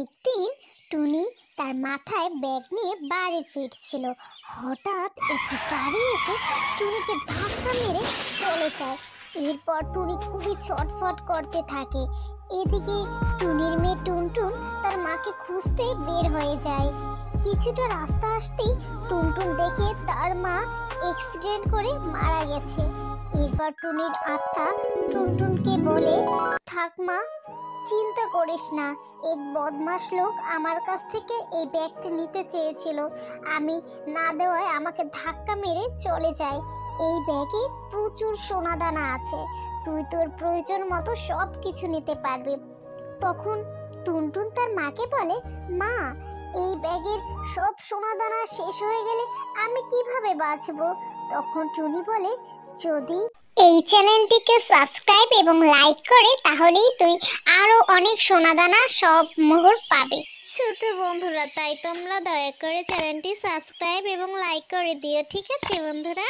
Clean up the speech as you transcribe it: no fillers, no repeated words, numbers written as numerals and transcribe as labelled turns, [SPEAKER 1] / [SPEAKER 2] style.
[SPEAKER 1] একদিন টুনি তার মাথায় ব্যাগ নিয়ে বাড়ি ফিরছিল। হঠাৎ একটি গাড়ি এসে টুনিকে ধাক্কা মেরে চলে যায়। এরপর টুনি খুবই ছটফট করতে থাকে। এদিকে টুনির মেয়ে টুনটুন তার মাকে খুঁজতে বের হয়ে যায়। কিছুটা রাস্তা আসতেই টুনটুন দেখে তার মা অ্যাক্সিডেন্ট করে মারা গেছে। এরপর টুনির আত্মা টুনটুনকে বলে, থাক মা, চিন্তা করিস না। এক বদমাশ লোক আমার কাছ থেকে এই ব্যাগটা নিতে চেয়েছিল, আমি না দেওয়ায় আমাকে ধাক্কা মেরে চলে যায়। এই ব্যাগে প্রচুর সোনাদানা আছে, তুই তোর প্রয়োজন মতো সব কিছু নিতে পারবি। তখন টুনটুন তার মাকে বলে, মা, এই ব্যাগের সব সোনাদানা শেষ হয়ে গেলে আমি কিভাবে বাঁচবো? তখন টুনি বলে, যদি এই চ্যানেলটিকে সাবস্ক্রাইব এবং লাইক করে তাহলেই তুই আরো অনেক সোনাদানা সব মোহর পাবে। ছোট বন্ধুরা, তাই তোমরা দয়া করে চ্যানেলটি সাবস্ক্রাইব এবং লাইক করে দিও, ঠিক আছে বন্ধুরা?